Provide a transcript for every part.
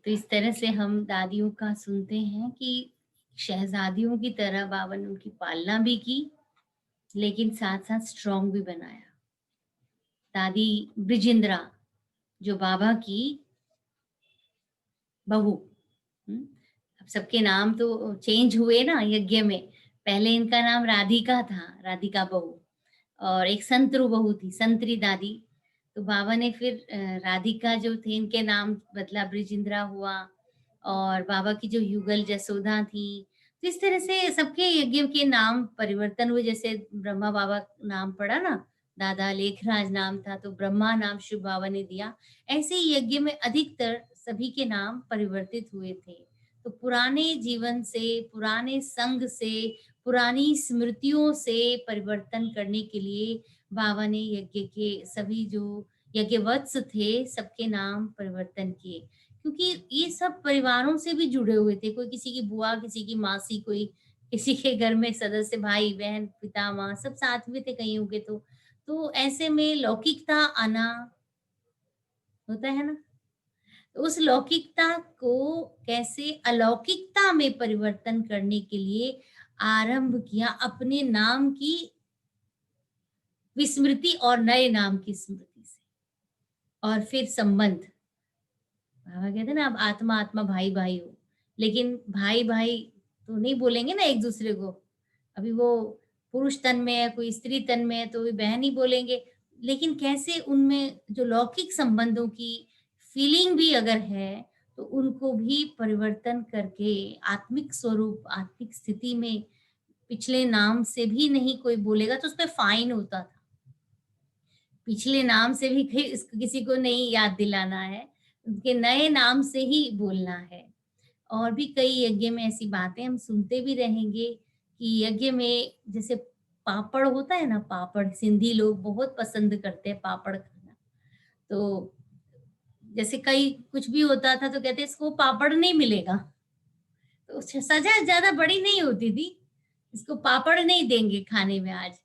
तो इस तरह से हम दादियों का सुनते हैं कि शहज़ादियों की तरह बाबा ने उनकी पालना भी की, लेकिन साथ-साथ स्ट्रॉन्ग भी बनाया। दादी ब्रिजेंद्रा जो बाबा की बहू, हुँ, अब सबके नाम तो चेंज हुए ना यज्ञ में। पहले इनका नाम राधिका था, राधिका बहू, और एक संतरू बहू थी, संतरी दादी। तो बाबा ने फिर राधिका जो थे इनके नाम बदला, बृजेंद्रा हुआ, और बाबा की जो युगल जसोदा थी। तो इस तरह से सबके यज्ञ के नाम परिवर्तन हुए। जैसे ब्रह्मा बाबा नाम पड़ा ना, दादा लेखराज नाम था तो ब्रह्मा नाम शिव बाबा ने दिया। ऐसे ही यज्ञ में अधिकतर सभी के नाम परिवर्तित हुए थे। तो पुराने जीवन से, पुराने संग से, पुरानी स्मृतियों से परिवर्तन करने के लिए बाबा ने यज्ञ के सभी जो यज्ञवत्स थे, सबके नाम परिवर्तन किए। क्योंकि ये सब परिवारों से भी जुड़े हुए थे। कोई किसी की बुआ, किसी की मासी, कोई किसी के घर में सदस्य, भाई-बहन, पिता-माँ सब साथ में थे कईयों के तो। तो ऐसे में लौकिकता आना होता है ना? तो उस लौकिकता को कैसे अलौकिकता में परिवर्तन करने के लिए आरंभ किया अपने नाम की विस्मृति और नए नाम की स्मृति से। और फिर संबंध, बाबा कहते हैं ना, अब आत्मा आत्मा भाई भाई हो, लेकिन भाई भाई तो नहीं बोलेंगे ना एक दूसरे को। अभी वो पुरुष तन में है, कोई स्त्री तन में है तो वे बहन ही बोलेंगे। लेकिन कैसे उनमें जो लौकिक संबंधों की फीलिंग भी अगर है, तो उनको भी परिवर्तन करके आत्मिक स्वरूप, आत्मिक स्थिति में पिछले नाम से भी नहीं कोई बोलेगा तो उसपे फाइन होता था। पिछले नाम से भी किसी को नहीं याद दिलाना है, उनके नए नाम से ही बोलना है। और भी कई यज्ञ में ऐसी बातें हम सुनते भी रहेंगे कि यज्ञ में जैसे पापड़ होता है ना, पापड़ सिंधी लोग बहुत पसंद करते हैं पापड़ खाना। तो जैसे कई कुछ भी होता था तो कहते इसको पापड़ नहीं मिलेगा। तो सजा ज़्यादा बड़ी नहीं होती थी, इसको पापड़ नहीं देंगे खाने में आज।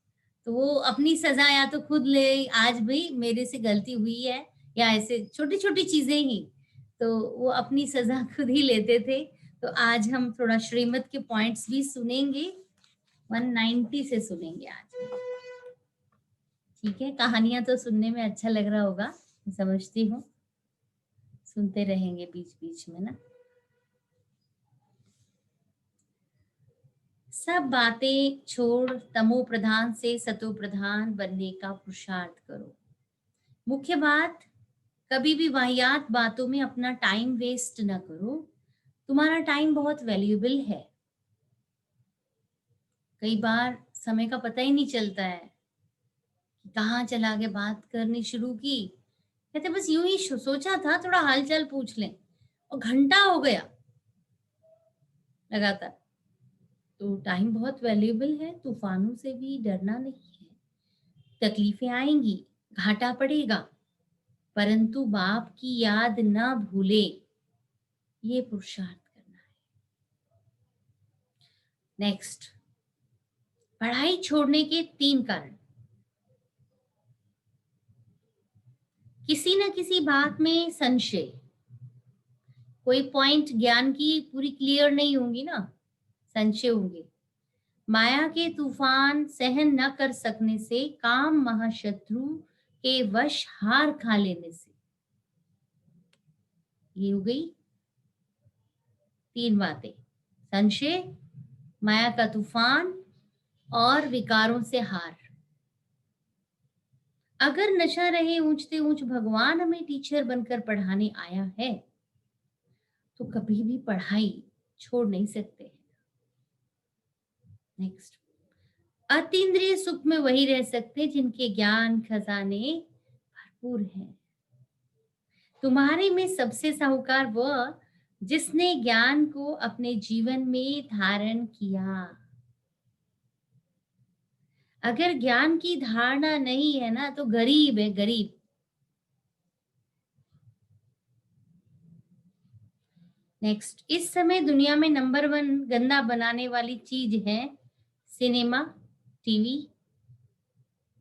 तो वो अपनी सज़ा या तो खुद ले, आज भई मेरे से गलती हुई है, या ऐसे छोटी-छोटी चीज़ें ही, तो वो अपनी सज़ा खुद ही लेते थे। तो आज हम थोड़ा श्रीमत के पॉइंट्स भी सुनेंगे, 190 से सुनेंगे आज। ठीक है? कहानियाँ तो सुनने में अच्छा लग रहा होगा, मैं समझती हूँ। सुनते रहेंगे बीच-बीच में ना। सब बातें छोड़ तमो प्रधान से सतो प्रधान बनने का पुरुषार्थ करो। मुख्य बात, कभी भी वाहियात बातों में अपना टाइम वेस्ट ना करो। तुम्हारा टाइम बहुत वैल्यूएबल है। कई बार समय का पता ही नहीं चलता है कि कहाँ चला गया। बात करनी शुरू की, कहते बस यूं ही सोचा था थोड़ा हालचाल पूछ लें, और घंटा हो गया लगातार। तो टाइम बहुत वैल्यूएबल है, तूफानों से भी डरना नहीं है। तकलीफें आएंगी, घाटा पड़ेगा, परंतु बाप की याद ना भूले, ये पुरुषार्थ करना है। नेक्स्ट, पढ़ाई छोड़ने के 3 कारण। किसी न किसी बात में संशय, कोई पॉइंट ज्ञान की पूरी क्लियर नहीं होंगी ना, संशय होंगे। माया के तूफान सहन न कर सकने से, काम महाशत्रु के वश हार खा लेने से। ये हो गई 3 बातें, संशय, माया का तूफान और विकारों से हार। अगर नशा रहे ऊंचते ऊंच भगवान हमें टीचर बनकर पढ़ाने आया है, तो कभी भी पढ़ाई छोड़ नहीं सकते। नेक्स्ट, अतीन्द्रिय सुख में वही रह सकते जिनके ज्ञान खजाने भरपूर हैं। तुम्हारे में सबसे साहूकार वह जिसने ज्ञान को अपने जीवन में धारण किया। अगर ज्ञान की धारणा नहीं है ना, तो गरीब है, गरीब। नेक्स्ट, इस समय दुनिया में नंबर 1 गंदा बनाने वाली चीज है सिनेमा, टीवी।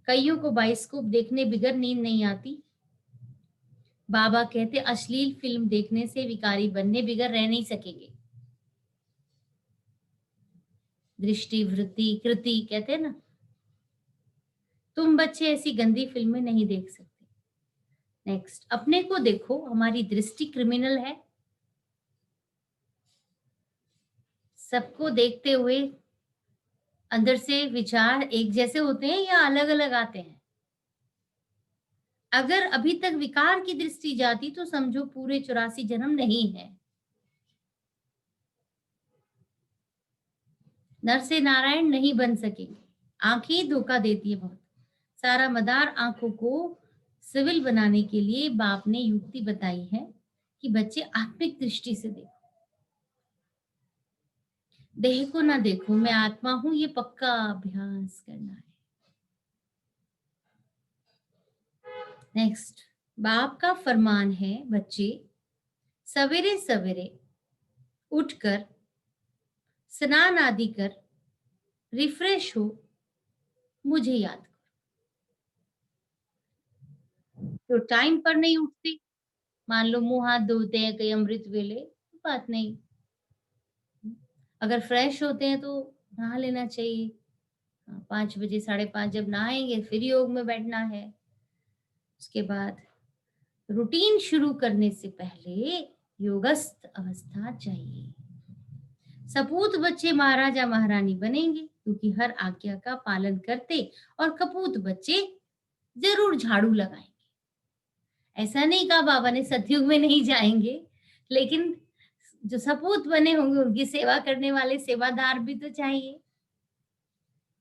कईयों को बाइस्कोप देखने बिगर नींद नहीं आती। बाबा कहते अश्लील फिल्म देखने से विकारी बनने बिगड़ रह नहीं सकेंगे। दृष्टि वृत्ति कृति कहते हैं ना, तुम बच्चे ऐसी गंदी फिल्में नहीं देख सकते। नेक्स्ट, अपने को देखो, हमारी दृष्टि क्रिमिनल है। सबको देखते हुए अंदर से विचार एक जैसे होते हैं या अलग अलग आते हैं? अगर अभी तक विकार की दृष्टि जाती तो समझो पूरे 84 जन्म नहीं है। नर से नारायण नहीं बन सकेंगे। आंखें धोखा देती है बहुत। सारा मदार आंखों को सिविल बनाने के लिए बाप ने युक्ति बताई है कि बच्चे आत्मिक दृष्टि से देखो, देह को ना देखो, मैं आत्मा हूं, ये पक्का अभ्यास करना है। नेक्स्ट, बाप का फरमान है बच्चे सवेरे सवेरे उठकर स्नान आदि कर रिफ्रेश हो, मुझे याद करो। तो टाइम पर नहीं उठते, मान लो मुंह हाथ धोते हैं कहीं अमृत वेले, बात नहीं। अगर फ्रेश होते हैं तो नहा लेना चाहिए। 5 बजे 5:30 जब नहाएंगे फिर योग में बैठना है। उसके बाद रूटीन शुरू करने से पहले योगस्थ अवस्था चाहिए। सपूत बच्चे महाराजा महारानी बनेंगे क्योंकि हर आज्ञा का पालन करते, और कपूत बच्चे जरूर झाड़ू लगाएंगे। ऐसा नहीं कहा बाबा ने सतयुग में नहीं जाएंगे, लेकिन जो सपूत बने होंगे उनकी सेवा करने वाले सेवादार भी तो चाहिए।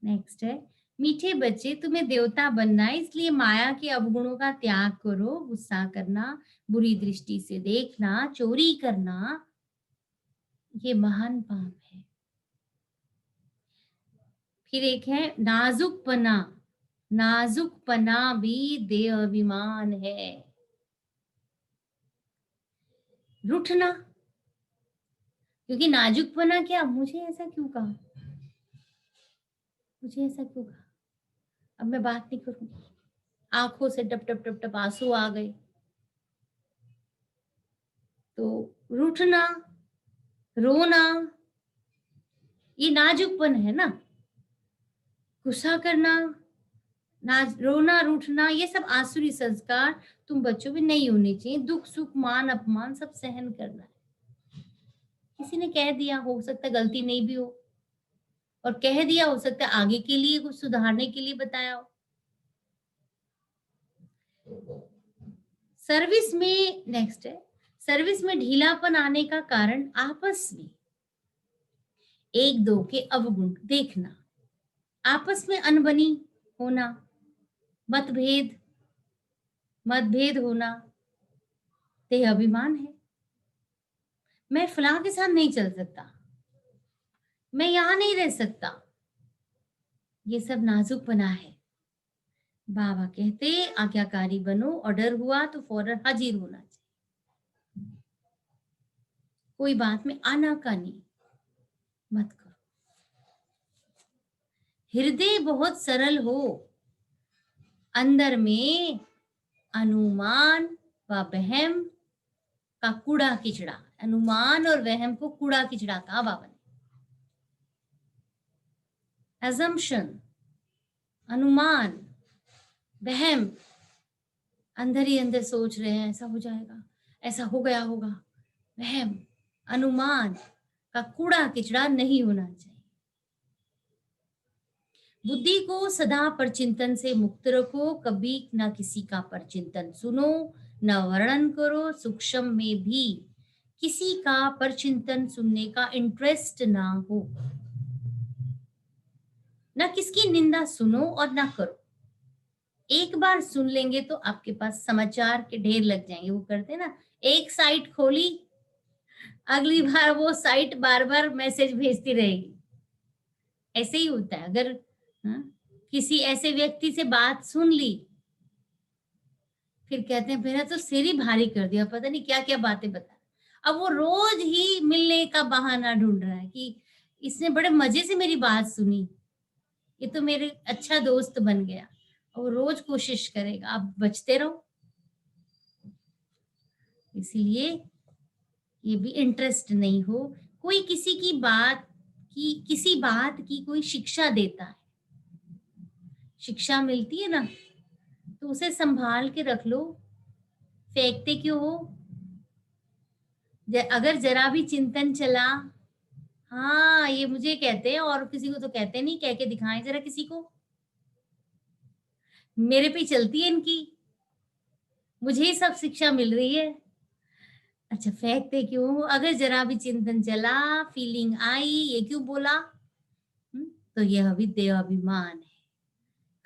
नेक्स्ट है, मीठे बच्चे तुम्हें देवता बनना है, इसलिए माया के अवगुणों का त्याग करो। गुस्सा करना, बुरी दृष्टि से देखना, चोरी करना, ये महान पाप है। फिर एक है नाजुकपना। नाजुकपना भी देह अभिमान है। रूठना, क्योंकि नाजुकपना क्या, मुझे ऐसा क्यों कहा, मुझे ऐसा क्यों कहा, अब मैं बात नहीं करूंगी। आंखों से टप टप टप टप आंसू आ गए, तो रूठना, रोना, ये नाजुकपन है ना। गुस्सा करना, रोना, रूठना, ये सब आसुरी संस्कार तुम बच्चों में नहीं होने चाहिए। दुख सुख मान अपमान सब सहन करना है। किसी ने कह दिया, हो सकता है गलती नहीं भी हो, और कह दिया, हो सकता है आगे के लिए कुछ सुधारने के लिए बताया हो। सर्विस में नेक्स्ट है, सर्विस में ढीलापन आने का कारण आपस में एक दो के अवगुण देखना, आपस में अनबनी होना, मतभेद मतभेद होना, देह अभिमान है। मैं फलां के साथ नहीं चल सकता, मैं यहां नहीं रह सकता, ये सब नाजुकपना है। बाबा कहते आज्ञाकारी बनो, ऑर्डर हुआ तो फौरन हाजिर होना चाहिए। कोई बात में आनाकानी मत करो। हृदय बहुत सरल हो, अंदर में अनुमान व वहम का कूड़ा किचड़ा, अनुमान और वहम को कूड़ा किचड़ा कहा बाबा ने। assumption, अनुमान, वहम, अंदर ही अंदर सोच रहे हैं ऐसा हो जाएगा, ऐसा हो गया होगा, वहम, अनुमान का कूड़ा किचड़ा नहीं होना चाहिए। बुद्धि को सदा परचिंतन से मुक्त रखो, कभी ना किसी का परचिंतन सुनो, न वर्णन करो, सूक्ष्म में भी किसी का परचिंतन सुनने का इंटरेस्ट ना हो, ना किसकी निंदा सुनो और ना करो। एक बार सुन लेंगे तो आपके पास समाचार के ढेर लग जाएंगे। वो करते हैं ना, एक साइट खोली, अगली बार वो साइट बार बार मैसेज भेजती रहेगी। ऐसे ही होता है। अगर हाँ, किसी ऐसे व्यक्ति से बात सुन ली, फिर कहते हैं मेरा तो सिर ही भारी कर दिया, पता नहीं क्या क्या बातें बता। अब वो रोज ही मिलने का बहाना ढूंढ रहा है कि इसने बड़े मजे से मेरी बात सुनी, ये तो मेरे अच्छा दोस्त बन गया, और रोज कोशिश करेगा। आप बचते रहो। इसलिए ये भी इंटरेस्ट नहीं हो। कोई किसी बात की कोई शिक्षा देता है, शिक्षा मिलती है ना, तो उसे संभाल के रख लो, फेंकते क्यों हो? अगर जरा भी चिंतन चला, हाँ ये मुझे कहते हैं और किसी को तो कहते नहीं, कह के दिखाएं जरा किसी को। मेरे पे चलती है इनकी, मुझे ही सब शिक्षा मिल रही है। अच्छा फेंकते क्यों हो? अगर जरा भी चिंतन चला, फीलिंग आई, ये क्यों बोला? तो यह विद्याभिमान है।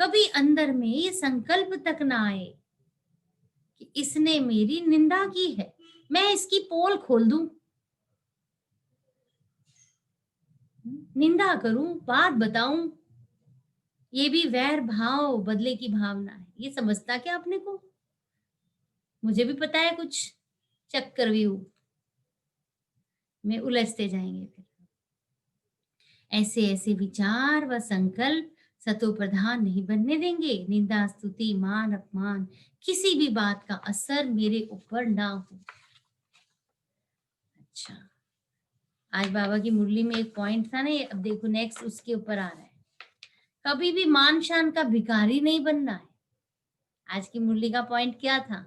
कभी अंदर में ये संकल्प तक ना आए कि इसने मेरी निंदा की है, मैं इसकी पोल खोल दूं, निंदा करूं, बात बताऊं। ये भी वैर भाव बदले की भावना है। ये समझता क्या अपने को? मुझे भी पता है कुछ चक्रव्यूह में उलझते जाएंगे फिर। ऐसे ऐसे विचार व संकल्प सतो प्रधान नहीं बनने देंगे। निंदा, स्तुति, मान, अपमान, किसी भी बात का असर मेरे ऊपर ना हो। अच्छा, आज बाबा की मुरली में एक पॉइंट था ना, ये अब देखो नेक्स्ट उसके ऊपर आ रहा है। कभी भी मान शान का भिखारी नहीं बनना है। आज की मुरली का पॉइंट क्या था,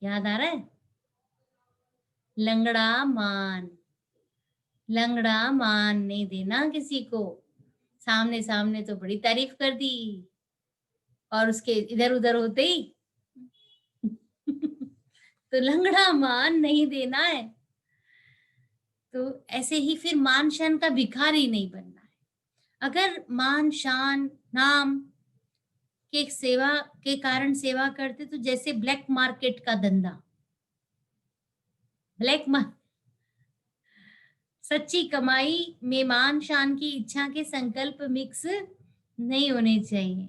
याद आ रहा है? लंगड़ा मान, लंगड़ा मान नहीं देना किसी को। सामने सामने तो बड़ी तारीफ कर दी, और उसके इधर उधर होते ही तो लंगड़ा मान नहीं देना है। तो ऐसे ही फिर मान शान का भिखारी नहीं बनना है। अगर मान शान नाम के सेवा के कारण सेवा करते, तो जैसे ब्लैक मार्केट का धंधा, ब्लैक मार्केट, सच्ची कमाई में मान शान की इच्छा के संकल्प मिक्स नहीं होने चाहिए।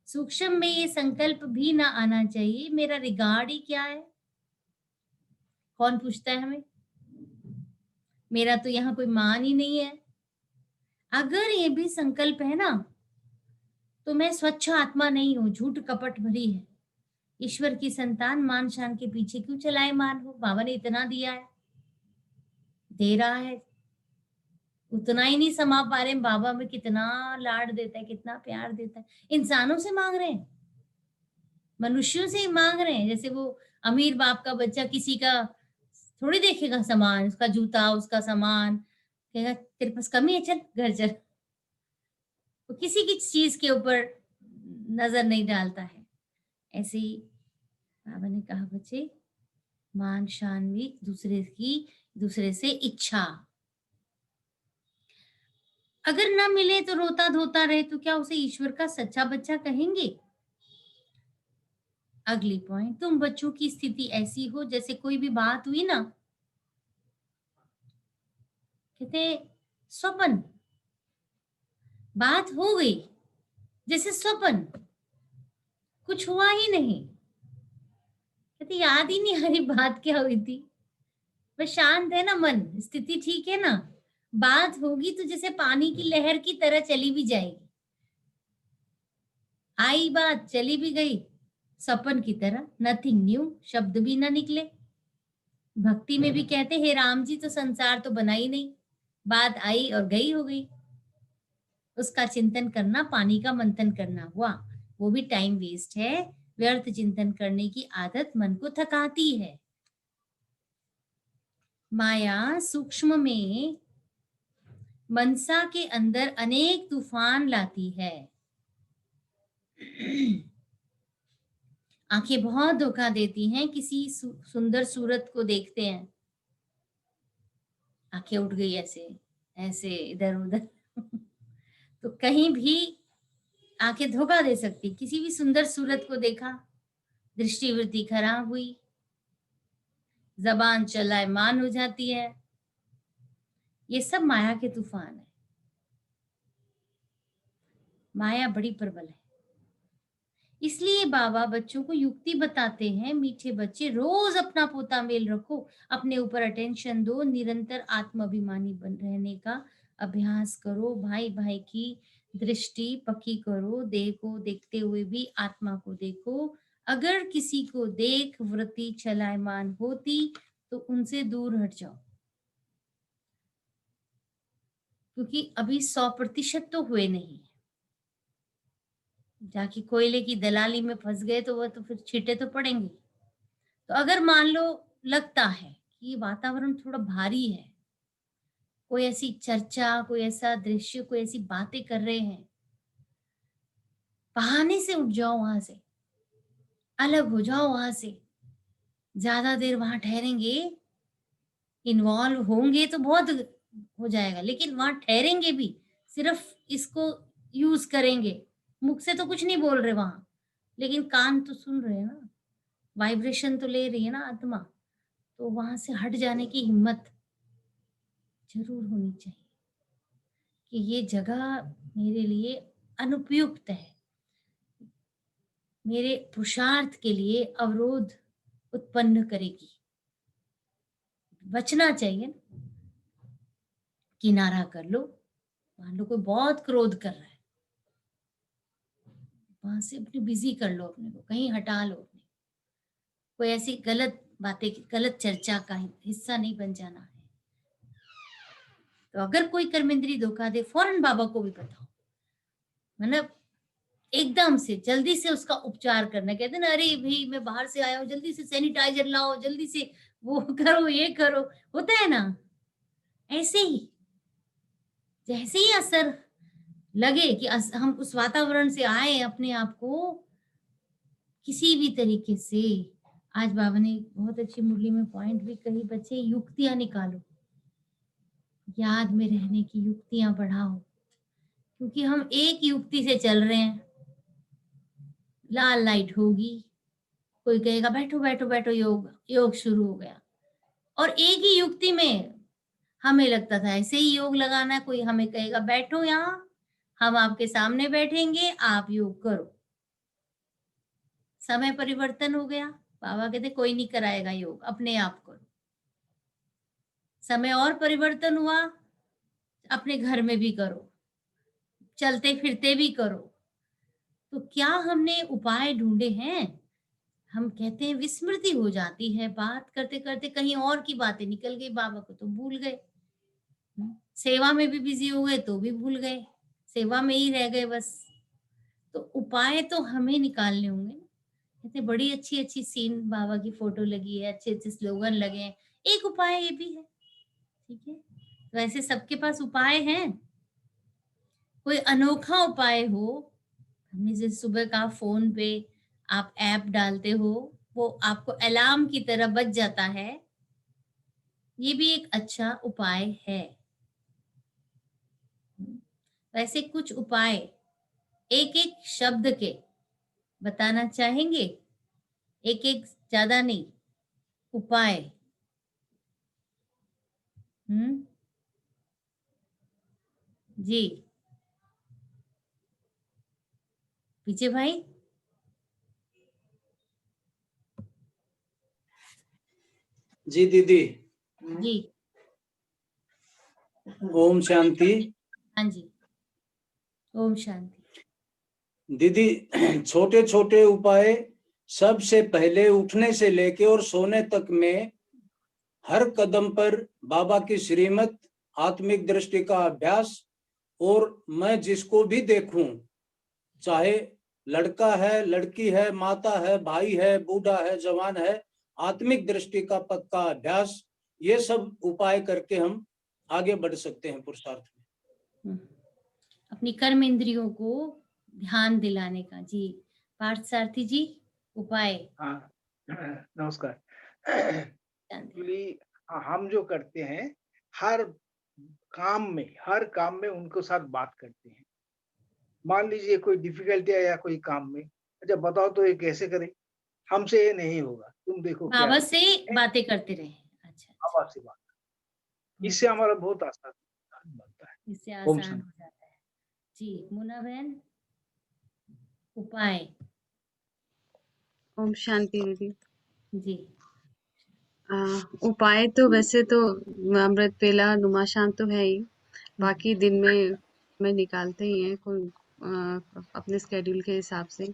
सूक्ष्म में ये संकल्प भी ना आना चाहिए, मेरा रिगार्ड ही क्या है। कौन पूछता है हमें? मेरा तो यहाँ कोई मान ही नहीं है। अगर ये भी संकल्प है ना, तो मैं स्वच्छ आत्मा नहीं हूं, झूठ कपट भरी है। ईश्वर की संतान मान शान के पीछे क्यों चलाए मान हो? बाबा ने इतना दिया है, दे रहा है, उतना ही नहीं समा पा रहे। बाबा में कितना लाड देता है, कितना प्यार देता है। इंसानों से मांग रहे हैं, मनुष्यों से ही मांग रहे हैं। जैसे वो अमीर बाप का बच्चा किसी का थोड़ी देखेगा सामान, उसका जूता, उसका सामान, कहेगा तेरे पास कमी है, चल घर चल। वो किसी की चीज के ऊपर नजर नहीं डालता है। ऐसे ही बाबा ने कहा बच्चे, मान शान भी दूसरे से इच्छा, अगर ना मिले तो रोता धोता रहे, तो क्या उसे ईश्वर का सच्चा बच्चा कहेंगे? अगली पॉइंट, तुम बच्चों की स्थिति ऐसी हो जैसे कोई भी बात हुई ना, कहते स्वपन, बात हो गई जैसे स्वपन, कुछ हुआ ही नहीं। कहते याद ही नहीं आ रही बात क्या हुई थी। बस शांत है ना मन, स्थिति ठीक है ना, बात होगी तो जैसे पानी की लहर की तरह चली भी जाएगी। आई बात, चली भी गई, सपन की तरह, नथिंग न्यू, शब्द भी ना निकले। भक्ति में भी कहते हे राम जी, तो संसार तो बना ही नहीं, बात आई और गई हो गई। उसका चिंतन करना पानी का मंथन करना हुआ, वो भी टाइम वेस्ट है। व्यर्थ चिंतन करने की आदत मन को थकाती है। माया सूक्ष्म में मनसा के अंदर अनेक तूफान लाती है। आंखें बहुत धोखा देती हैं। किसी सुंदर सूरत को देखते हैं, आंखें उठ गई ऐसे ऐसे इधर उधर तो कहीं भी आंखें धोखा दे सकती। किसी भी सुंदर सूरत को देखा, दृष्टिवृत्ति खराब हुई, जबान चलायमान हो जाती है। ये सब माया के तूफान है। माया बड़ी प्रबल है। इसलिए बाबा बच्चों को युक्ति बताते हैं, मीठे बच्चे रोज अपना पोता मेल रखो, अपने ऊपर अटेंशन दो, निरंतर आत्माभिमानी बन रहने का अभ्यास करो, भाई भाई की दृष्टि पक्की करो, देह को देखते हुए भी आत्मा को देखो, अगर किसी को देख वृत्ति चलायमान होती तो उनसे दूर हट जाओ, क्योंकि अभी 100% तो हुए नहीं। जाके कोयले की दलाली में फंस गए तो वो तो फिर छींटे तो पड़ेंगे। तो अगर मान लो लगता है कि ये वातावरण थोड़ा भारी है, कोई ऐसी चर्चा, कोई ऐसा दृश्य, कोई ऐसी बातें कर रहे हैं, बहाने से उठ जाओ वहां से, अलग हो जाओ वहां से। ज्यादा देर वहां ठहरेंगे, इन्वॉल्व होंगे तो बहुत हो जाएगा, लेकिन वहां ठहरेंगे भी सिर्फ इसको यूज करेंगे। मुख से तो कुछ नहीं बोल रहे वहां, लेकिन कान तो सुन रहे हैं ना, वाइब्रेशन तो ले रही है ना आत्मा। तो वहां से हट जाने की हिम्मत जरूर होनी चाहिए कि ये जगह मेरे लिए अनुपयुक्त है, मेरे पुरुषार्थ के लिए अवरोध उत्पन्न करेगी। बचना चाहिए ना। किनारा कर लो, मान लो कोई बहुत क्रोध कर रहा है, वहां से अपने बिजी कर लो, अपने को कहीं हटा लो, अपने कोई ऐसी गलत बातें, गलत चर्चा का हिस्सा नहीं बन जाना है। तो अगर कोई कर्मेंद्री धोखा दे, फौरन बाबा को भी बताओ, मतलब एकदम से जल्दी से उसका उपचार करना। कहते ना, अरे भाई मैं बाहर से आया हूँ, जल्दी से सैनिटाइजर लाओ, जल्दी से वो करो, ये करो, होता है ना। ऐसे ही जैसे ही असर लगे कि हम उस वातावरण से आए, अपने आप को किसी भी तरीके से, आज बाबा ने बहुत अच्छी मुरली में पॉइंट भी कही, बच्चे युक्तियां निकालो, याद में रहने की युक्तियां बढ़ाओ, क्योंकि हम एक युक्ति से चल रहे हैं। लाल लाइट होगी, कोई कहेगा बैठो बैठो बैठो, योग योग शुरू हो गया। और एक ही युक्ति में हमें लगता था ऐसे ही योग लगाना है, कोई हमें कहेगा बैठो यहाँ, हम आपके सामने बैठेंगे, आप योग करो। समय परिवर्तन हो गया, बाबा कहते कोई नहीं कराएगा योग, अपने आप करो। समय और परिवर्तन हुआ, अपने घर में भी करो, चलते फिरते भी करो। तो क्या हमने उपाय ढूंढे हैं? हम कहते हैं विस्मृति हो जाती है, बात करते करते कहीं और की बातें निकल गई, बाबा को तो भूल गए। सेवा में भी बिजी हो गए तो भी भूल गए, सेवा में ही रह गए बस। तो उपाय तो हमें निकालने होंगे ना। कहते बड़ी अच्छी अच्छी सीन बाबा की फोटो लगी है, अच्छे अच्छे स्लोगन लगे हैं, एक उपाय ये भी है, ठीक है। तो ऐसे सबके पास उपाय हैं, कोई अनोखा उपाय हो। हमने जैसे सुबह कहा, फोन पे आप ऐप डालते हो, वो आपको अलार्म की तरह बज जाता है, ये भी एक अच्छा उपाय है। वैसे कुछ उपाय एक एक शब्द के बताना चाहेंगे, एक एक, ज्यादा नहीं, उपाय। हम्म, जी पीछे भाई। जी दीदी। जी ओम शांति। हाँ जी, ओम शांति। दीदी, छोटे छोटे उपाय सबसे पहले उठने से लेके और सोने तक में हर कदम पर बाबा की श्रीमत, आत्मिक दृष्टि का अभ्यास, और मैं जिसको भी देखूं, चाहे लड़का है, लड़की है, माता है, भाई है, बूढ़ा है, जवान है, आत्मिक दृष्टि का पक्का अभ्यास, ये सब उपाय करके हम आगे बढ़ सकते हैं पुरुषार्थ में। अपनी कर्म इंद्रियों को ध्यान दिलाने का। जी पार्थ सारथी जी, उपाय। हाँ, नमस्कार। एक्चुअली हम जो करते हैं, हर काम में उनको साथ बात करते हैं। मान लीजिए कोई डिफिकल्टी है या कोई काम में, अच्छा बताओ तो ये कैसे करें, हमसे ये नहीं होगा, तुम देखो क्या बाबा करें। से बातें करते रहे। अच्छा अच्छा, बाबा से बात, इससे हमारा बहुत आसान बनता है। इससे ओम आसान शांति। हो जाता है। जी मुना बहन, उपाय। ओम शांति दीदी। जी उपाय तो वैसे तो अमृत वेला नुमाशांत तो है ही, बाकी दिन में निकालते ही हैं कोई अपने स्केड्यूल के हिसाब से।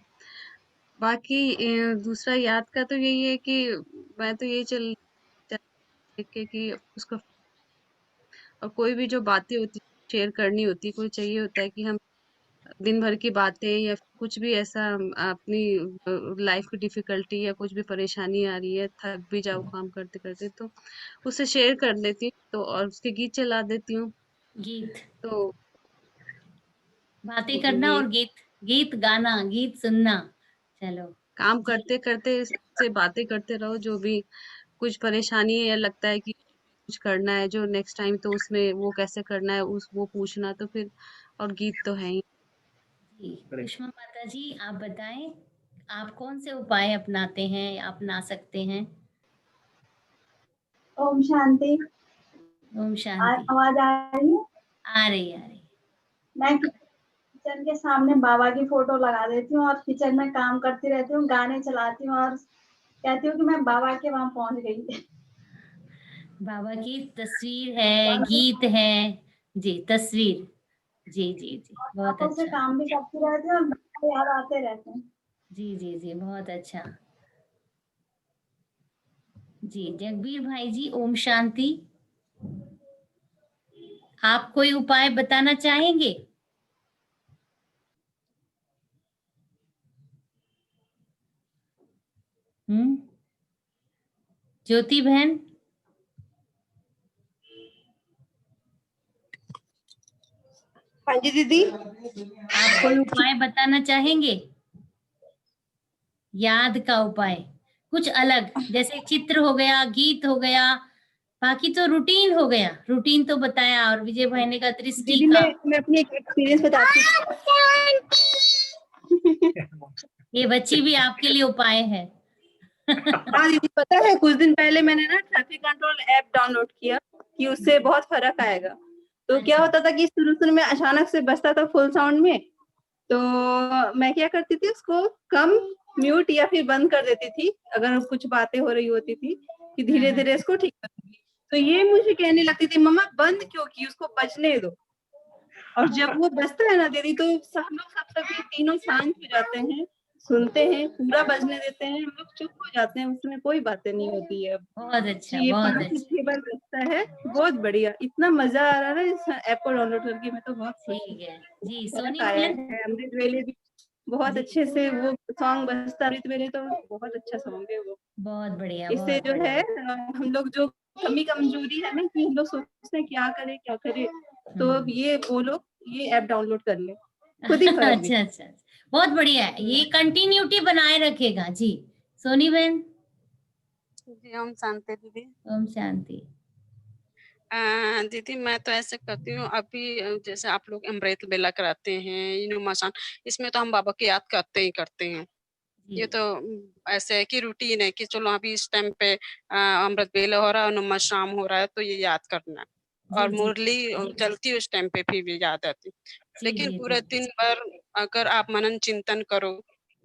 बाकी दूसरा याद का तो यही है कि मैं तो यही देख के कि उसको, और कोई भी जो बातें होती शेयर करनी होती, कोई चाहिए होता है कि हम दिन भर की बातें या कुछ भी ऐसा अपनी लाइफ की डिफिकल्टी या कुछ भी परेशानी आ रही है, थक भी जाओ काम करते करते, तो उससे शेयर कर लेती हूँ, तो और उसके गीत चला देती हूँ। गीत, तो बातें करना ये और गीत गाना, गीत सुनना। चलो। काम जी। करते करते से बातें करते रहो, जो भी कुछ परेशानी है या लगता है कि कुछ करना है जो नेक्स्ट टाइम, तो उसमें वो कैसे करना है उस वो पूछना, तो फिर और गीत तो है ही। जी, करेक्ट। सुषमा माता जी, आप बताएं, आप कौन से उपाय अपनाते हैं या अपना सकते हैं? ओम शांति। ओम शांति। आवाज आ रही है? आ रही, आ रही। मैं किचन के सामने बाबा की फोटो लगा देती हूँ और किचन में काम करती रहती हूँ, गाने चलाती हूँ और कहती हूँ कि मैं बाबा के वहां पहुंच गई। बाबा की तस्वीर है, गीत है। जी, तस्वीर। जी, जी, जी, बहुत आंखों से अच्छा। काम भी करती रहती हूँ और बाबा याद आते रहते हैं। जी, जी, जी, बहुत अच्छा। जी, जगबीर भाई जी, ओम शांति। आप कोई उपाय बताना चाहेंगे? ज्योति बहन, हाँ जी दीदी। आप कोई उपाय बताना चाहेंगे? याद का उपाय, कुछ अलग, जैसे चित्र हो गया, गीत हो गया, बाकी तो रूटीन हो गया, रूटीन तो बताया, और विजय भाई ने कहा दृष्टि दीदी का। मैं अपनी एक एक्सपीरियंस बताती हूँ। ये बच्ची भी आपके लिए उपाय है। हाँ दीदी, पता है कुछ दिन पहले मैंने ना ट्रैफिक कंट्रोल ऐप डाउनलोड किया कि उससे बहुत फर्क आएगा। तो क्या अच्छा। होता था कि शुरू शुरू में अचानक से बजता था फुल साउंड में, तो मैं क्या करती थी, उसको कम म्यूट या फिर बंद कर देती थी अगर कुछ बातें हो रही होती थी, कि धीरे धीरे इसको ठीक कर दूंगी। तो ये मुझे कहने लगती थी, मम्मा बंद क्यों की, उसको बजने दो। और जब वो बजता है ना दीदी, तो हम लोग सभी तीनों शांत हो जाते हैं, सुनते हैं, पूरा बजने देते हैं, हम लोग चुप हो जाते हैं, उसमें कोई बातें नहीं होती है। बहुत जी, अच्छा, ये बहुत 5 से अच्छा। 6 बार बजता है, बहुत बढ़िया, इतना मजा आ रहा है ना इस ऐप को डाउनलोड करके, मैं तो बहुत खुश हूँ। ठीक है जी, फर्क सोनी आया बहन। है। अमृत वेले भी बहुत जी, अच्छे से वो सॉन्ग बजता है, अमृत वेले तो बहुत अच्छा सॉन्ग है वो। बहुत बढ़िया, इससे बहुत जो बढ़िया। है हम लोग जो कमी कमजोरी है ना, कि हम लोग सोचते हैं क्या करे क्या करे, तो अब ये वो लोग ये ऐप डाउनलोड कर ले, खुद ही फर्क अच्छा, दिखे। अच्छा, बहुत बढ़िया है, ये कंटिन्यूटी बनाए रखेगा। जी, सोनी बहन। जी, ओम शांति दीदी। ओम शांति। दीदी मैं तो ऐसे करती हूँ, अभी जैसे आप लोग अमृत वेला कराते हैं, नुमासान, इसमें तो हम बाबा की याद करते ही करते हैं। जी, ये तो ऐसे है कि रूटीन है कि चलो अभी इस टाइम पे अमृत वेला हो रहा है, नुमा शाम हो रहा है, तो ये याद करना है। जी, और जी, मुरली चलती है उस टाइम पे, फिर भी याद आती। जी, लेकिन जी, पूरा जी, दिन भर अगर आप मनन चिंतन करो,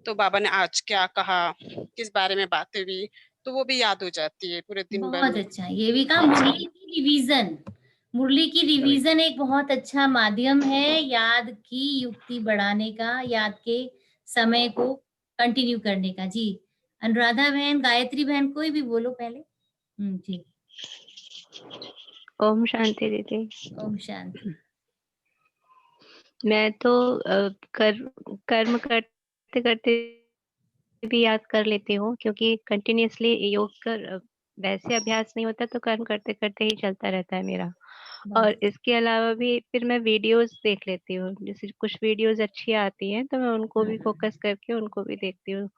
तो बाबा ने आज क्या कहा, किस बारे में बातें हुई, तो वो भी याद हो जाती है पूरे दिन भर बहुत में। अच्छा। ये भी कहा, मुरली की रिवीजन, मुरली की रिवीजन एक बहुत अच्छा माध्यम है याद की युक्ति बढ़ाने का, याद के समय को कंटिन्यू करने का। जी, अनुराधा बहन, गायत्री बहन, कोई भी बोलो पहले। जी, ओम शांति दीदी। ओम शांति। मैं तो कर्म करते करते भी याद कर लेती हूँ, क्योंकि कंटिन्यूअसली योग वैसे अभ्यास नहीं होता, तो कर्म करते करते ही चलता रहता है मेरा। और बहुत इसके अलावा भी फिर मैं वीडियोस देख लेती हूँ, जैसे कुछ वीडियोस अच्छी आती हैं तो मैं उनको भी फोकस करके उनको भी देखती हूँ,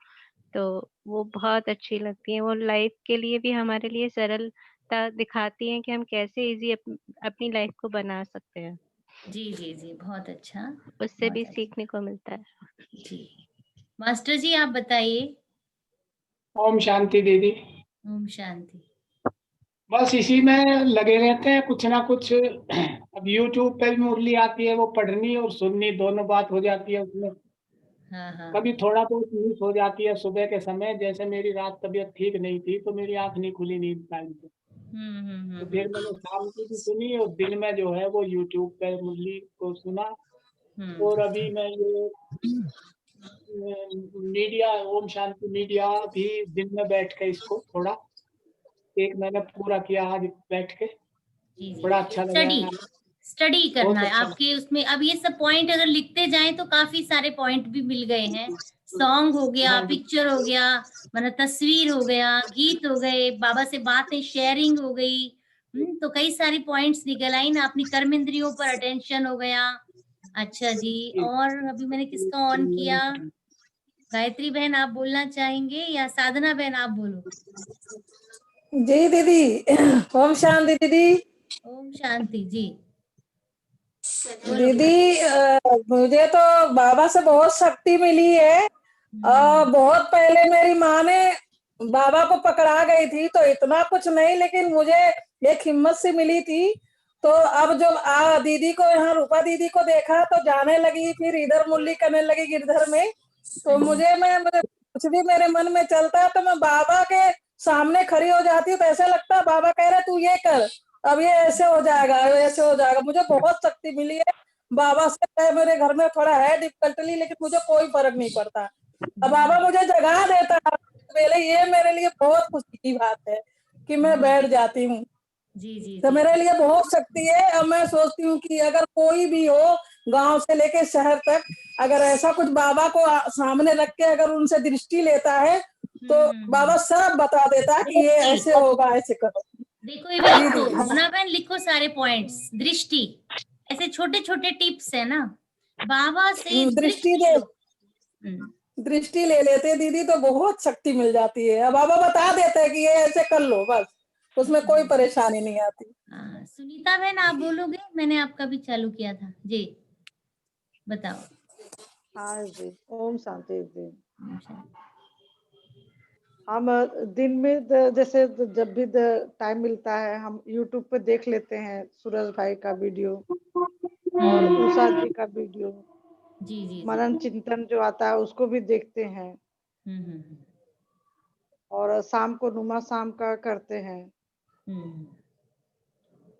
तो वो बहुत अच्छी लगती है। वो लाइफ के लिए भी, हमारे लिए सरलता दिखाती हैं कि हम कैसे इजी अपनी लाइफ को बना सकते हैं। जी, जी, जी, बहुत अच्छा, उससे बहुत भी अच्छा। सीखने को मिलता है। जी, मास्टर जी आप बताइए। ओम शांति दीदी। ओम शांति। बस इसी में लगे रहते हैं, कुछ ना कुछ। अब YouTube पे भी मुरली आती है, वो पढ़नी और सुननी दोनों बात हो जाती है उसमें। हाँ, हाँ। कभी थोड़ा बहुत मिस हो जाती है सुबह के समय, जैसे मेरी रात तबीयत ठीक नहीं थी तो मेरी आंख नहीं खुली नींद टाइम से, तो फिर मैंने शाम की भी सुनी और दिन में जो है वो YouTube पे मुरली को सुना। और अभी मैं ये मीडिया, ओम शांति मीडिया भी दिन में बैठ के इसको थोड़ा 1 महीना पूरा किया आज बैठ के, जी जी बड़ा अच्छा लगा। स्टडी करना है अच्छा आपके उसमें। अब ये सब पॉइंट अगर लिखते जाएं तो काफी सारे पॉइंट भी मिल गए हैं। सॉन्ग हो गया, हाँ जी। पिक्चर हो गया, मतलब तस्वीर हो गया, गीत हो गए, बाबा से बातें शेयरिंग हो गई। तो कई सारी पॉइंट्स निकल आई ना। अपनी कर्म इंद्रियों पर अटेंशन हो गया। अच्छा जी, और अभी मैंने किसका ऑन किया? गायत्री बहन आप बोलना चाहेंगे या साधना बहन आप बोलो? जी दीदी, ओम शांति दीदी। ओम शांति जी। दीदी मुझे तो बाबा से बहुत शक्ति मिली है। बहुत पहले मेरी माँ ने बाबा को पकड़ा गई थी तो इतना कुछ नहीं, लेकिन मुझे एक हिम्मत सी मिली थी। तो अब जब दीदी को, यहाँ रूपा दीदी को देखा तो जाने लगी, फिर इधर मुरली करने लगी गिरधर में। तो मुझे कुछ भी मेरे मन में चलता है तो मैं बाबा के सामने खड़ी हो जाती हूँ, तो ऐसा लगता है बाबा कह रहे तू ये कर, अब ये ऐसे हो जाएगा, ऐसे हो जाएगा। मुझे बहुत शक्ति मिली है बाबा से। मेरे घर में थोड़ा है डिफिकल्टी, लेकिन मुझे कोई फर्क नहीं पड़ता। अब बाबा मुझे जगा देता है पहले, ये मेरे लिए बहुत खुशी की बात है कि मैं बैठ जाती हूँ। जी जी तो मेरे लिए बहुत शक्ति है। अब मैं सोचती हूँ कि अगर कोई भी हो गांव से लेके शहर तक, अगर ऐसा कुछ बाबा को सामने रख के अगर उनसे दृष्टि लेता है तो बाबा सब बता देता है कि ये ऐसे होगा, ऐसे करो। देखो ये भी लिखो, मोना बहन लिखो सारे पॉइंट्स। दृष्टि, ऐसे छोटे छोटे टिप्स है ना, बाबा से दृष्टि ले लेते दीदी तो बहुत शक्ति मिल जाती है। अब बाबा बता देते हैं कि ये ऐसे कर लो, बस उसमें कोई परेशानी नहीं आती। सुनीता बहन आप बोलोगे? मैंने आपका भी चालू किया था जी, बताओ। हाँ जी, ओम शांति जी। हम दिन में जैसे जब भी टाइम मिलता है हम YouTube पे देख लेते हैं सूरज भाई का वीडियो और उषा जी का वीडियो। जी मनन चिंतन जो आता है उसको भी देखते हैं। और शाम को नुमा शाम का करते हैं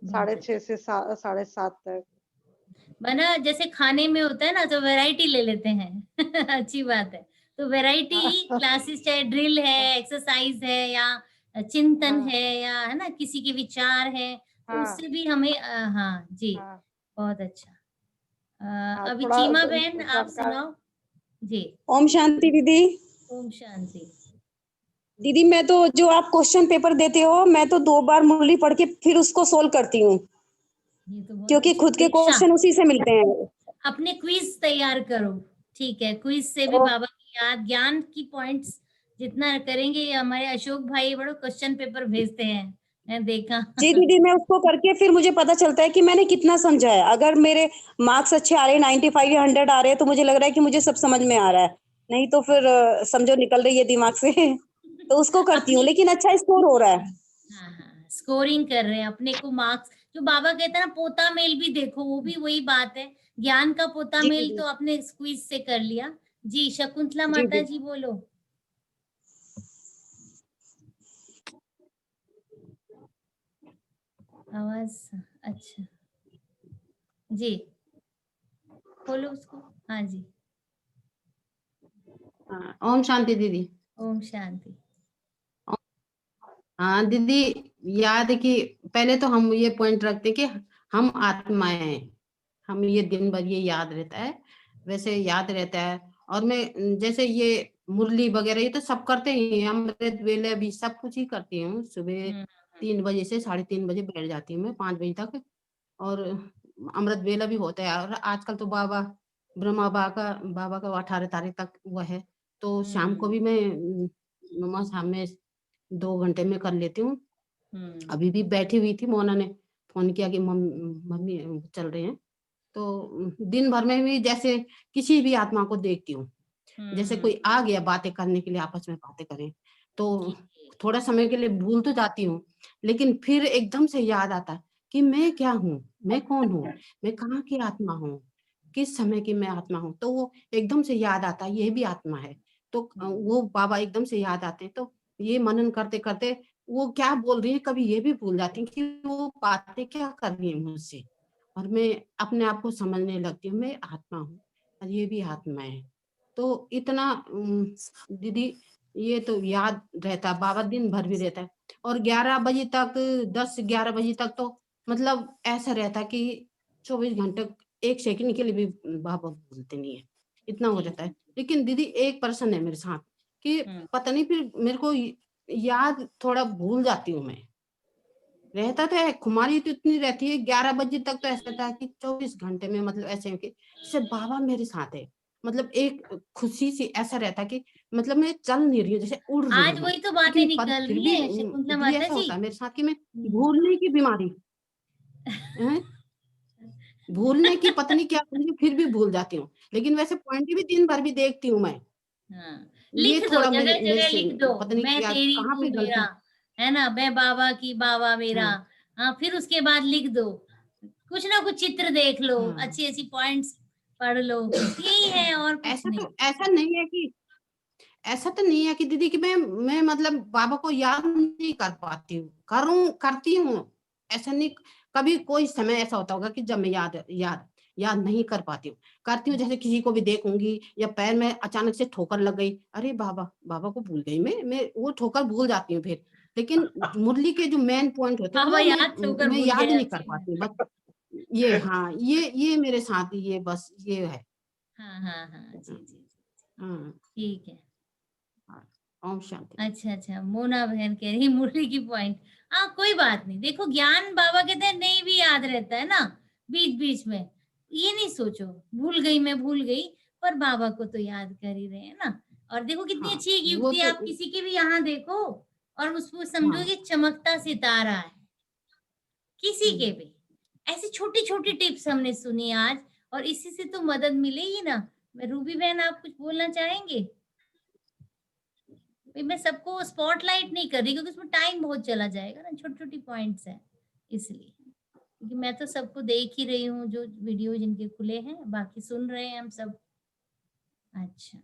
6:30 से 7:30 तक। बना जैसे खाने में होता है ना, तो वैरायटी ले लेते हैं अच्छी बात है। तो वैरायटी क्लासेस, चाहे ड्रिल है, एक्सरसाइज है, या चिंतन है, या है ना किसी के विचार है, तो उससे भी हमें हाँ जी बहुत अच्छा। अभी चीमा बहन आप सुनाओ जी। ओम शांति दीदी। ओम शांति दीदी, मैं तो जो आप क्वेश्चन पेपर देते हो मैं तो 2 बार मुरली पढ़ के फिर उसको सोल्व करती हूँ, क्योंकि खुद के क्वेश्चन उसी से मिलते हैं। अपने क्विज तैयार करो, ठीक है? क्विज से भी बाबा की याद, ज्ञान की पॉइंट्स जितना करेंगे। हमारे अशोक भाई बड़ो क्वेश्चन पेपर भेजते हैं, मैं देखा। जी दीदी, मैं उसको करके फिर मुझे पता चलता है कि मैंने कितना समझा है। अगर मेरे मार्क्स अच्छे आ रहे हैं, 95 या 100 आ रहे हैं, तो मुझे लग रहा है कि मुझे सब समझ में आ रहा है। नहीं तो फिर समझो निकल रही है दिमाग से तो उसको करती हूँ, लेकिन अच्छा स्कोर हो रहा है। हाँ, स्कोरिंग कर रहे हैं अपने को मार्क्स। जो बाबा कहते हैं ना, पोता मेल भी देखो, वो भी वही बात है। ज्ञान का पोता मेल तो अपने क्विज से कर लिया जी। शकुंतला माता जी बोलो। आवाज अच्छा जी, खोलो उसको। हाँ जी, ओम शांति दीदी। ओम शांति। हाँ दीदी, याद है कि पहले तो हम ये पॉइंट रखते कि हम आत्माएं हैं, हम ये दिन भर ये याद रहता है, वैसे याद रहता है। और मैं जैसे ये मुरली वगैरह ये तो सब करते ही हैं, अमृत वेले भी सब कुछ ही करती हूँ। सुबह 3 बजे से 3:30 बजे बैठ जाती हूँ मैं 5 बजे तक, और अमृत वेला भी होता है। और आजकल तो बाबा का 18 तारीख तक वो है, तो शाम को भी मैं नमाज शाम में 2 घंटे में कर लेती हूँ। अभी भी बैठी हुई थी, मोना ने फोन किया कि मम्मी चल रहे हैं, तो दिन भर में भी जैसे किसी भी आत्मा को देखती हूँ, जैसे कोई आ गया बातें करने के लिए, आपस में बातें करें, तो थोड़ा समय के लिए भूल तो जाती हूँ, लेकिन फिर एकदम से याद आता कि मैं क्या हूँ, मैं कौन हूँ, मैं कहाँ की आत्मा हूँ, किस समय की मैं आत्मा हूँ। तो वो एकदम से याद आता, ये भी आत्मा है। तो वो बाबा एकदम से याद आते। तो ये मनन करते करते वो क्या बोल रही है कभी ये भी भूल जाती हूँ कि वो बातें क्या कर रही है मुझसे, और मैं अपने आप को समझने लगती हूँ मैं आत्मा हूँ और ये भी आत्मा है। तो इतना दीदी ये तो याद रहता है, बाबा दिन भर भी रहता है। और 11 बजे तक, 10-11 बजे तक तो मतलब ऐसा रहता है कि 24 घंटे 1 सेकंड के लिए भी बाबा भूलते नहीं है, इतना हो जाता है। लेकिन दीदी एक पर्सन है मेरे साथ कि पता नहीं फिर मेरे को याद थोड़ा भूल जाती हूँ मैं। रहता तो है, खुमारी तो इतनी रहती है 11 बजे तक, तो ऐसा था कि 24 घंटे में मतलब ऐसे है कि जैसे बाबा मेरे साथ है। मतलब एक खुशी सी ऐसा रहता है कि मतलब मैं चल नहीं रही हूँ, जैसे उड़ रही आज हूँ। वही तो बातें लेकिन निकल फिर रही भी है शकुंतला दीदी माता ऐसा जी। होता है मेरे साथ कि मैं भूलने की बीमारी है, भूलने की पता नहीं क्या, फिर भी भूल जाती हूँ। लेकिन वैसे पॉइंट भी दिन भर भी देखती हूँ मैं। हाँ, ये लिख दो, थोड़ा मेरे जगह मेरे जगह से लिख दो, पता नहीं मैं क्या तेरी कहाँ तू पे मेरा, गलती। है ना, मैं बाबा की बाबा मेरा। हाँ हाँ, फिर उसके बाद लिख दो, कुछ ना कुछ चित्र देख लो, हाँ। अच्छी अच्छी पॉइंट्स पढ़ लो, यही है और कुछ ऐसा नहीं। तो ऐसा नहीं है कि ऐसा तो नहीं है कि दीदी कि मैं मतलब बाबा को याद नहीं कर पाती हूँ, करती हूँ। ऐसा नहीं, कभी कोई समय ऐसा होता होगा कि जब मैं याद नहीं कर पाती हूँ। करती हूँ, जैसे किसी को भी देखूंगी या पैर में अचानक से ठोकर लग गई, अरे बाबा बाबा को भूल गई मैं वो ठोकर भूल जाती हूँ फिर। लेकिन मुरली के जो मेन पॉइंट होते हैं बाबा वो याद ठोकर मैं भूल याद गए, नहीं कर अच्छी बात। पाती हूँ। बस ये, हाँ, ये मेरे साथ ये बस ये है। हाँ हाँ हाँ, जी जी जी, हाँ, ठीक है। ओम शांति। अच्छा अच्छा, मोना बहन कह रही मुरली की पॉइंट। हाँ, कोई बात नहीं, देखो ज्ञान बाबा कहते हैं नहीं भी याद रहता है ना बीच बीच में, ये नहीं सोचो भूल गई, पर बाबा को तो याद कर ही रहे हैं ना। और देखो कितनी हाँ अच्छी एक वो युक्ति, तो आप किसी के भी यहाँ देखो और उसको समझो हाँ। कि चमकता सितारा है, किसी के भी। ऐसी छोटी छोटी टिप्स हमने सुनी आज, और इसी से तो मदद मिलेगी ना। मैं रूबी बहन, आप कुछ बोलना चाहेंगे? भाई मैं सबको स्पॉटलाइट नहीं कर रही क्योंकि उसमें टाइम बहुत चला जाएगा ना, छोटी छोटी पॉइंट्स हैं इसलिए। क्योंकि मैं तो सबको देख ही रही हूँ, जो वीडियो जिनके खुले हैं, बाकी सुन रहे हैं हम सब। अच्छा,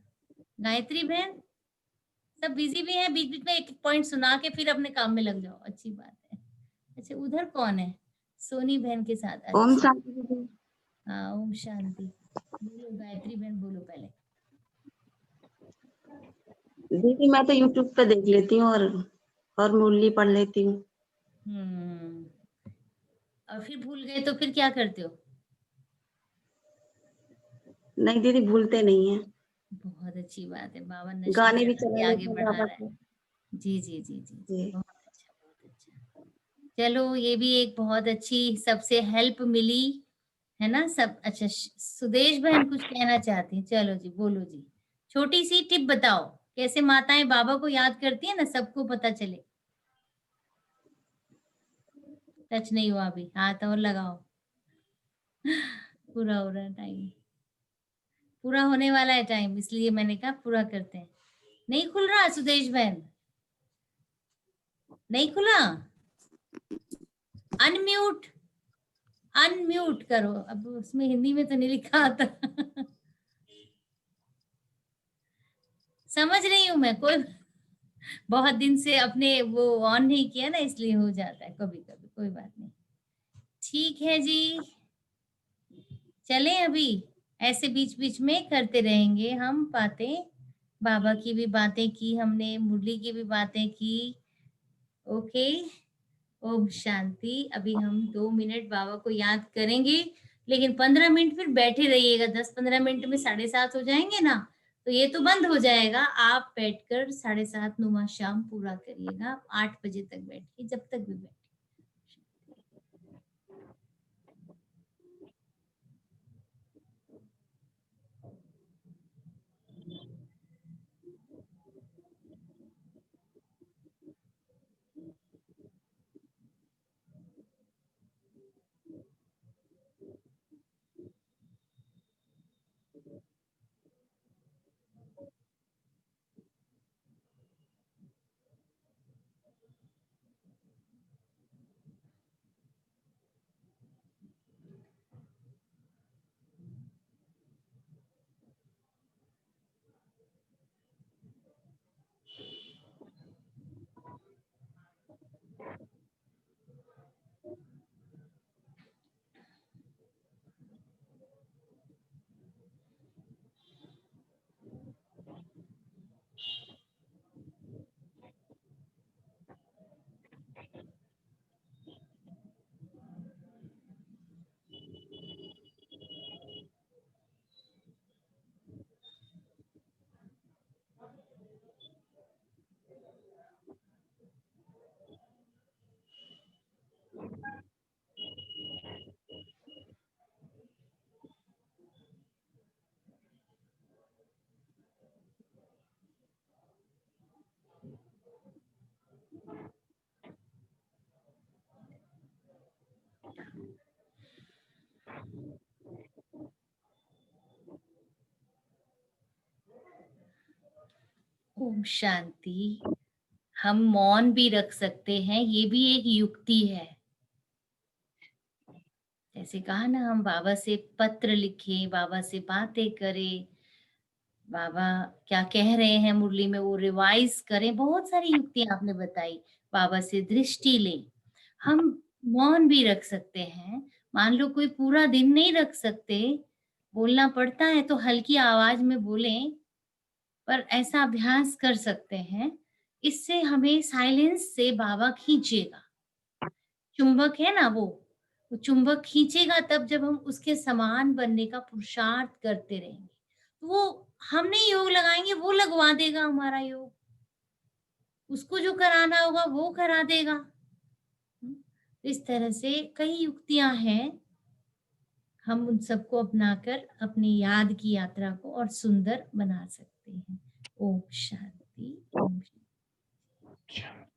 गायत्री बहन, सब बिजी भी हैं, बीच बीच में एक एक पॉइंट सुना के फिर अपने काम में लग जाओ, अच्छी बात है। अच्छा, उधर कौन है? सोनी बहन के साथ, ओम अच्छा। शांति दीदी। हाँ, ओम शांति। बोलो गायत्री बहन, बोलो पहले। दीदी मैं तो यूट्यूब पे देख लेती हूँ और मुरली पढ़ लेती हूँ। और फिर भूल गए तो फिर क्या करते हो? नहीं दीदी भूलते नहीं है। बहुत अच्छी बात है, बाबा नशे गाने से भी आगे चला लेते आगे हैं बढ़ा बाबा रहा है। के। जी जी जी जी जी, जी। बहुत अच्छा बहुत अच्छा। चलो, ये भी एक बहुत अच्छी सबसे हेल्प मिली, है ना सब। अच्छा, सुदेश बहन कुछ कहना चाहती हैं, चलो जी बोलो जी। छोटी सी टिप बताओ, कैसे माताएं बाबा को याद करती है ना, सबको पता चले। टच नहीं हुआ अभी, हाथ और लगाओ। पूरा हो रहा है टाइम, पूरा होने वाला है टाइम, इसलिए मैंने कहा पूरा करते हैं। नहीं खुल रहा सुदेश बहन, नहीं खुला। अनम्यूट, अनम्यूट करो। अब उसमें हिंदी में तो नहीं लिखा आता। समझ रही हूँ मैं, कोई बहुत दिन से अपने वो ऑन नहीं किया ना, इसलिए हो जाता है कभी कभी, कोई बात नहीं। ठीक है जी, चलें अभी, ऐसे बीच बीच में करते रहेंगे हम बातें। बाबा की भी बातें की हमने, मुरली की भी बातें की। ओके, ओम शांति। अभी हम 2 मिनट बाबा को याद करेंगे, लेकिन 15 मिनट फिर बैठे रहिएगा। 10-15 मिनट में 7:30 हो जाएंगे ना, तो ये तो बंद हो जाएगा। आप बैठकर 7:30 नुमा शाम पूरा करिएगा। 8 बजे तक बैठिए, जब तक भी बैठे। ओम शांति। हम मौन भी रख सकते हैं, ये भी एक युक्ति है। जैसे कहा ना, हम बाबा से पत्र लिखें, बाबा से बातें करें, बाबा क्या कह रहे हैं मुरली में वो रिवाइज करें। बहुत सारी युक्तियां आपने बताई। बाबा से दृष्टि लें। हम मौन भी रख सकते हैं। मान लो कोई पूरा दिन नहीं रख सकते, बोलना पड़ता है तो हल्की आवाज में बोलें, पर ऐसा अभ्यास कर सकते हैं। इससे हमें साइलेंस से बाबा खींचेगा। चुंबक है ना वो चुंबक खींचेगा तब जब हम उसके समान बनने का पुरुषार्थ करते रहेंगे। तो वो हम नहीं योग लगाएंगे, वो लगवा देगा हमारा योग। उसको जो कराना होगा वो करा देगा। इस तरह से कई युक्तियां हैं। हम उन सबको अपनाकर अपनी याद की यात्रा को और सुंदर बना सकते हैं। ओम शांति। ओम शांति।